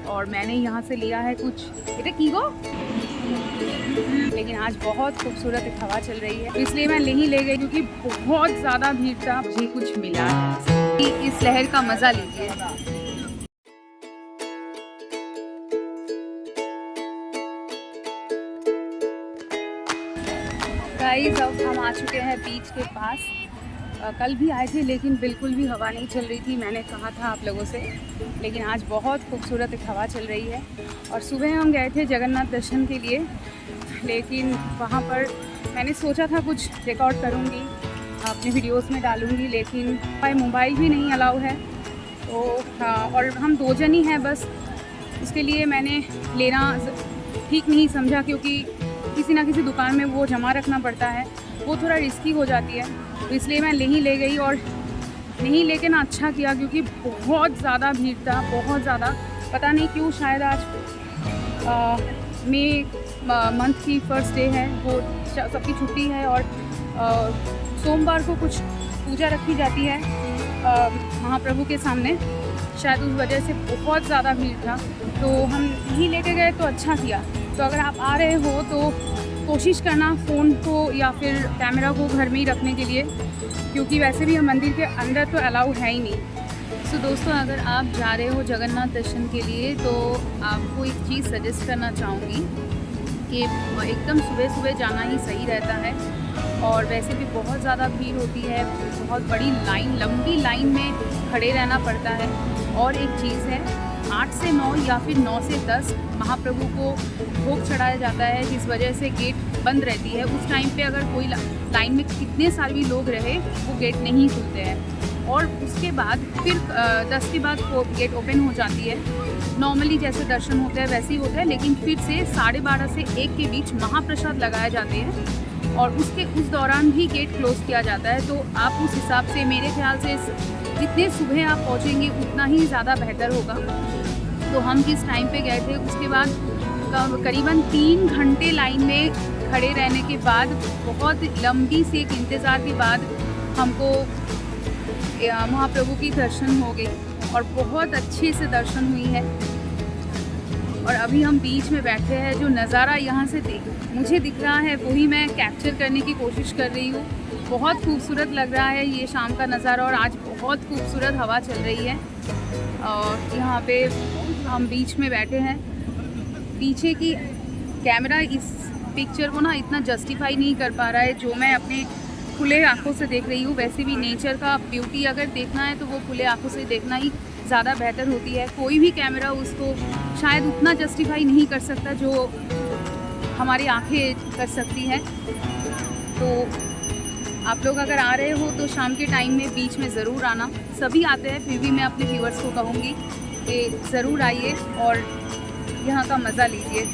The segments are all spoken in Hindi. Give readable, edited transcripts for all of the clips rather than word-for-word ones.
और मैंने यहाँ से लिया है कुछ এটা কি गो, लेकिन आज बहुत खूबसूरत एक हवा चल रही है, इसलिए मैं नहीं ले गई क्योंकि बहुत ज़्यादा भीड़ था। मुझे कुछ मिला है, इस लहर का मज़ा लीजिए। गाइस अब हम आ चुके हैं बीच के पास। कल भी आए थे लेकिन बिल्कुल भी हवा नहीं चल रही थी, मैंने कहा था आप लोगों से, लेकिन आज बहुत खूबसूरत एक हवा चल रही है। और सुबह हम गए थे जगन्नाथ दर्शन के लिए, लेकिन वहाँ पर मैंने सोचा था कुछ रिकॉर्ड करूँगी, अपने वीडियोस में डालूँगी, लेकिन मोबाइल भी नहीं अलाउ है। तो और हम 2 जन ही हैं बस, उसके लिए मैंने लेना ठीक नहीं समझा, क्योंकि किसी ना किसी दुकान में वो जमा रखना पड़ता है, वो थोड़ा रिस्की हो जाती है, तो इसलिए मैं नहीं ले गई। और नहीं लेके ना अच्छा किया, क्योंकि बहुत ज़्यादा भीड़ था, बहुत ज़्यादा। पता नहीं क्यों, शायद आज मई मंथ की फर्स्ट डे है, वो सबकी छुट्टी है, और सोमवार को कुछ पूजा रखी जाती है महाप्रभु के सामने, शायद उस वजह से बहुत ज़्यादा भीड़ था, तो हम नहीं लेके गए तो अच्छा किया। तो अगर आप आ रहे हो तो कोशिश करना फ़ोन को या फिर कैमरा को घर में ही रखने के लिए, क्योंकि वैसे भी हम मंदिर के अंदर तो अलाउ है ही नहीं। सो दोस्तों, अगर आप जा रहे हो जगन्नाथ दर्शन के लिए तो आपको एक चीज़ सजेस्ट करना चाहूँगी कि एकदम सुबह सुबह जाना ही सही रहता है, और वैसे भी बहुत ज़्यादा भीड़ होती है, बहुत बड़ी लाइन, लंबी लाइन में खड़े रहना पड़ता है। और एक चीज़ है, 8 से 9 या फिर 9 से 10 महाप्रभु को भोग चढ़ाया जाता है, जिस वजह से गेट बंद रहती है। उस टाइम पे अगर कोई लाइन में कितने सारे भी लोग रहे, वो गेट नहीं खुलते हैं। और उसके बाद फिर 10 के बाद वो गेट ओपन हो जाती है। नॉर्मली जैसे दर्शन होते हैं वैसे ही होता है, लेकिन फिर से 12:30 से 1 के बीच महाप्रसाद लगाए जाते हैं, और उस दौरान भी गेट क्लोज़ किया जाता है। तो आप उस हिसाब से, मेरे ख्याल से जितने सुबह आप पहुँचेंगे उतना ही ज़्यादा बेहतर होगा। तो हम जिस टाइम पे गए थे उसके बाद करीबन 3 घंटे लाइन में खड़े रहने के बाद, बहुत लंबी सी एक इंतज़ार के बाद हमको महाप्रभु की दर्शन हो गई, और बहुत अच्छे से दर्शन हुई है। और अभी हम बीच में बैठे हैं, जो नज़ारा यहाँ से मुझे दिख रहा है वही मैं कैप्चर करने की कोशिश कर रही हूँ। बहुत खूबसूरत लग रहा है ये शाम का नज़ारा, और आज बहुत खूबसूरत हवा चल रही है। और यहाँ पे हम बीच में बैठे हैं। पीछे की कैमरा इस पिक्चर को ना इतना जस्टिफाई नहीं कर पा रहा है, जो मैं अपने खुले आँखों से देख रही हूँ। वैसे भी नेचर का ब्यूटी अगर देखना है तो वो खुले आँखों से देखना ही ज़्यादा बेहतर होती है। कोई भी कैमरा उसको शायद उतना जस्टिफाई नहीं कर सकता जो हमारी आँखें कर सकती हैं। तो आप लोग अगर आ रहे हो तो शाम के टाइम में बीच में ज़रूर आना। सभी आते हैं, फिर भी मैं अपने व्यूअर्स को कहूँगी कि ज़रूर आइए और यहाँ का मज़ा लीजिए।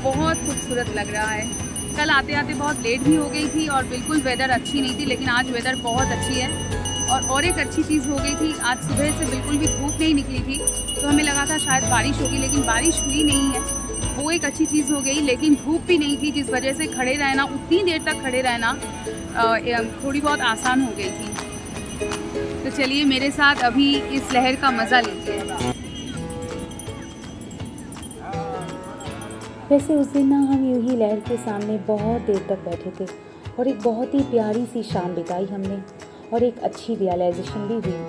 बहुत खूबसूरत लग रहा है। कल आते आते बहुत लेट भी हो गई थी, और बिल्कुल वेदर अच्छी नहीं थी, लेकिन आज वेदर बहुत अच्छी है। और एक अच्छी चीज़ हो गई थी, आज सुबह से बिल्कुल भी धूप नहीं निकली थी, तो हमें लगा था शायद बारिश होगी, लेकिन बारिश हुई नहीं है। वो एक अच्छी चीज़ हो गई, लेकिन धूप भी नहीं थी, जिस वजह से खड़े रहना, उतनी देर तक खड़े रहना थोड़ी बहुत आसान हो गई थी। तो चलिए मेरे साथ अभी इस लहर का मज़ा लीजिए। वैसे उस दिन ना हम यूं ही लहर के सामने बहुत देर तक बैठे थे, और एक बहुत ही प्यारी सी शाम बिताई हमने, और एक अच्छी रियलाइजेशन भी हुई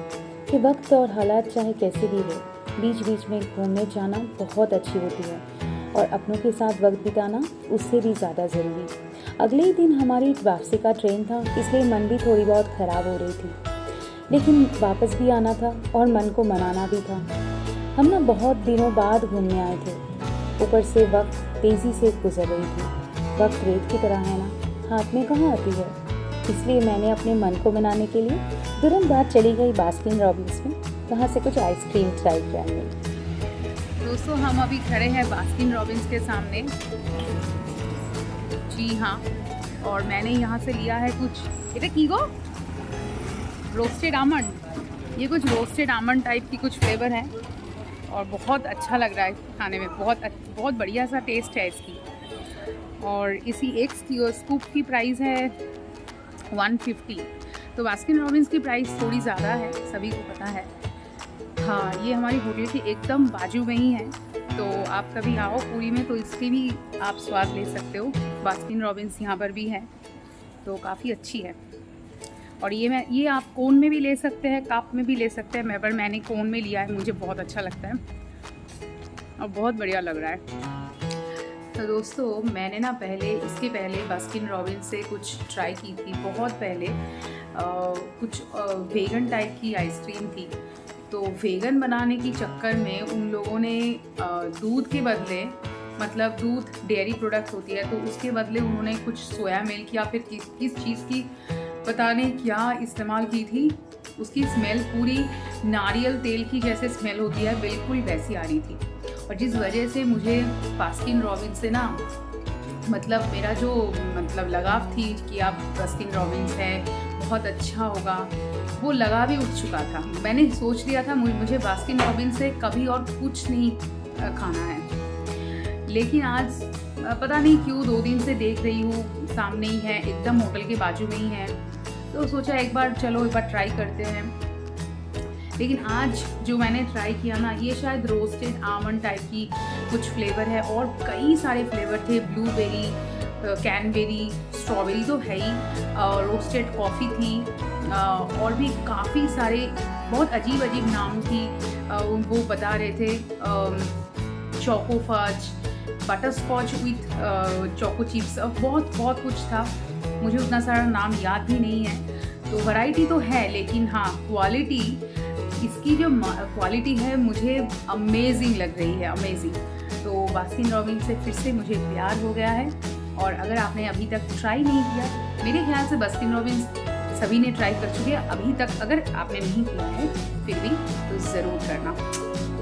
कि वक्त और हालात चाहे कैसे भी हो, बीच बीच में घूमने जाना बहुत अच्छी होती है, और अपनों के साथ वक्त बिताना उससे भी ज़्यादा ज़रूरी। अगले ही दिन हमारी वापसी का ट्रेन था, इसलिए मन भी थोड़ी बहुत ख़राब हो रही थी, लेकिन वापस भी आना था और मन को मनाना भी था। हम ना बहुत दिनों बाद घूमने आए थे, ऊपर से वक्त तेज़ी से गुजर रही थी। वक्त रेत की तरह है ना, हाथ में कहाँ आती है। इसलिए मैंने अपने मन को मनाने के लिए तुरंत बाद चली गई बास्किन रॉबिन्स में, वहाँ से कुछ आइसक्रीम ट्राई करने। दोस्तों, हम अभी खड़े हैं बास्किन रॉबिन्स के सामने। जी हाँ, और मैंने यहाँ से लिया है कुछ এটা কি गो, रोस्टेड आमंड। ये कुछ रोस्टेड आमंड टाइप की कुछ फ्लेवर है, और बहुत अच्छा लग रहा है खाने में। बहुत बढ़िया सा टेस्ट है इसकी। और इसी एक स्कूप की प्राइस है 150। तो बास्किन रॉबिन्स की प्राइस थोड़ी ज़्यादा है, सभी को पता है। हाँ, ये हमारी होटल के एकदम बाजू में ही है, तो आप कभी आओ पुरी में तो इसकी भी आप स्वाद ले सकते हो। बास्किन रॉबिन्स यहाँ पर भी है, तो काफ़ी अच्छी है। और ये आप कोन में भी ले सकते हैं, कप में भी ले सकते हैं, पर मैंने कोन में लिया है, मुझे बहुत अच्छा लगता है और बहुत बढ़िया लग रहा है। तो दोस्तों, मैंने ना इसके पहले बास्किन रॉबिन्स से कुछ ट्राई की थी, बहुत पहले कुछ वेगन टाइप की आइसक्रीम थी। तो वेगन बनाने के चक्कर में उन लोगों ने दूध के बदले, मतलब दूध डेयरी प्रोडक्ट होती है, तो उसके बदले उन्होंने कुछ सोया मिल्क या फिर किस चीज़ की पता नहीं क्या इस्तेमाल की थी। उसकी स्मेल पूरी नारियल तेल की जैसे स्मेल होती है, बिल्कुल वैसी आ रही थी। और जिस वजह से मुझे बास्किन रॉबिन्स से ना मतलब मेरा जो लगाव थी कि आप बास्किन रॉबिन्स है, बहुत अच्छा होगा, वो लगाव ही उठ चुका था। मैंने सोच लिया था मुझे बास्किन रॉबिन्स से कभी और कुछ नहीं खाना है। लेकिन आज पता नहीं क्यों 2 दिन से देख रही हूँ, सामने ही है, एकदम होटल के बाजू में ही है, तो सोचा एक बार ट्राई करते हैं। लेकिन आज जो मैंने ट्राई किया ना, ये शायद रोस्टेड आमंड टाइप की कुछ फ्लेवर है, और कई सारे फ्लेवर थे, ब्लूबेरी, कैनबेरी, स्ट्रॉबेरी तो है ही, रोस्टेड कॉफ़ी थी, और भी काफ़ी सारे बहुत अजीब अजीब नाम की वो बता रहे थे, choco fudge, butterscotch with choco chips, बहुत कुछ था, मुझे उतना सारा नाम याद भी नहीं है। तो वैरायटी तो है, लेकिन हाँ, क्वालिटी, इसकी जो क्वालिटी है मुझे अमेजिंग लग रही है, अमेजिंग। तो बास्किन रॉबिन्स से फिर से मुझे प्यार हो गया है। और अगर आपने अभी तक ट्राई नहीं किया, मेरे ख्याल से बास्किन रॉबिन्स सभी ने ट्राई कर चुके हैं अभी तक, अगर आपने नहीं किया है फिर भी तो ज़रूर करना,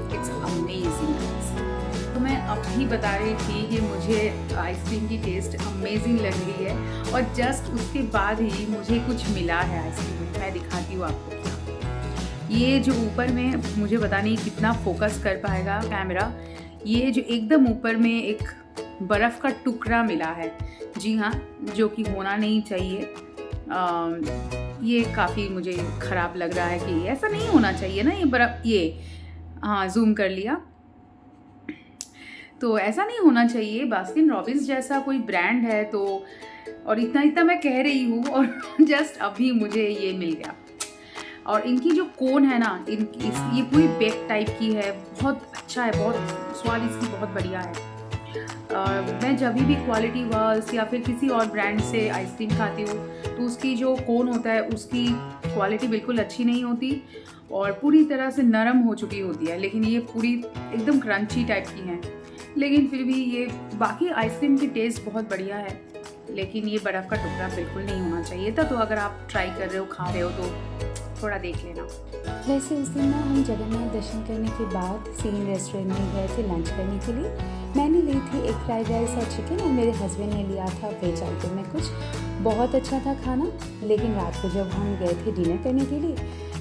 इट्स अमेजिंग। तो मैं अभी बता रही थी कि मुझे आइसक्रीम की टेस्ट अमेजिंग लग रही है, और जस्ट उसके बाद ही मुझे कुछ मिला है आइसक्रीम में, मैं दिखाती हूँ आपको। ये जो ऊपर में, मुझे पता नहीं कितना फोकस कर पाएगा कैमरा, ये जो एकदम ऊपर में एक बर्फ़ का टुकड़ा मिला है, जी हाँ, जो कि होना नहीं चाहिए। ये काफ़ी मुझे ख़राब लग रहा है कि ऐसा नहीं होना चाहिए ना, ये बर्फ़, ये हाँ जूम कर लिया, तो ऐसा नहीं होना चाहिए। बास्किन रॉबिन्स जैसा कोई ब्रांड है तो, और इतना मैं कह रही हूँ, और जस्ट अभी मुझे ये मिल गया। और इनकी जो कोन है ना, ये पूरी बेक टाइप की है, बहुत अच्छा है, बहुत स्वाद इसकी बहुत बढ़िया है। मैं जब भी क्वालिटी वर्ल्स या फिर किसी और ब्रांड से आइसक्रीम खाती हूँ, तो उसकी जो कोन होता है उसकी क्वालिटी बिल्कुल अच्छी नहीं होती और पूरी तरह से नरम हो चुकी होती है, लेकिन ये पूरी एकदम क्रंची टाइप की है। लेकिन फिर भी ये बाकी आइसक्रीम की टेस्ट बहुत बढ़िया है, लेकिन ये बर्फ़ का टुकड़ा बिल्कुल नहीं होना चाहिए था। तो अगर आप ट्राई कर रहे हो, खा रहे हो, तो थोड़ा देख लेना। वैसे उस दिन ना हम जगन्नाथ दर्शन करने के बाद सीन रेस्टोरेंट में गए थे लंच करने के लिए। मैंने ली थी एक फ्राइड राइस और चिकन, और मेरे हस्बैंड ने लिया था वेज आइटम में कुछ। बहुत अच्छा था खाना, लेकिन रात को जब हम गए थे डिनर करने के लिए,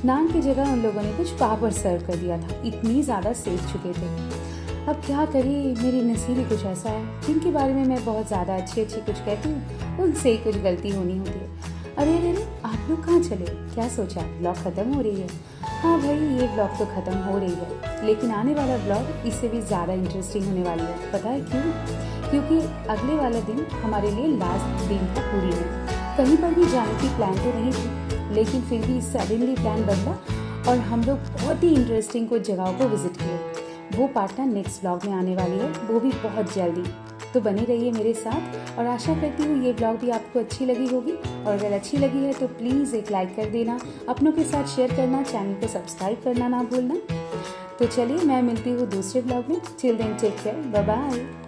नान की जगह उन लोगों ने कुछ पापड़ सर्व कर दिया था, इतनी ज़्यादा सेक चुके थे। अब क्या करी, मेरी नसीब ही कुछ ऐसा है, जिनके बारे में मैं बहुत ज़्यादा अच्छी कुछ कहती हूँ, उनसे ही कुछ गलती होनी होती है। अरे आप लोग कहाँ चले, क्या सोचा ब्लॉग ख़त्म हो रही है? हाँ भाई, ये ब्लॉग तो ख़त्म हो रही है, लेकिन आने वाला ब्लॉग इससे भी ज़्यादा इंटरेस्टिंग होने वाली है। पता है क्यों? क्योंकि अगले वाला दिन हमारे लिए लास्ट दिन था पुरी में। कहीं पर भी जाने की प्लान तो नहीं थी, लेकिन फिर भी सडनली प्लान बदला और हम लोग बहुत ही इंटरेस्टिंग कुछ जगहों को विज़िट किए। वो पार्ट ना नेक्स्ट ब्लॉग में आने वाली है, वो भी बहुत जल्दी। तो बने रहिए मेरे साथ, और आशा करती हूँ ये ब्लॉग भी आपको अच्छी लगी होगी। और अगर अच्छी लगी है तो प्लीज़ एक लाइक कर देना, अपनों के साथ शेयर करना, चैनल को सब्सक्राइब करना ना भूलना। तो चलिए, मैं मिलती हूँ दूसरे ब्लॉग में। Till then take care, bye bye.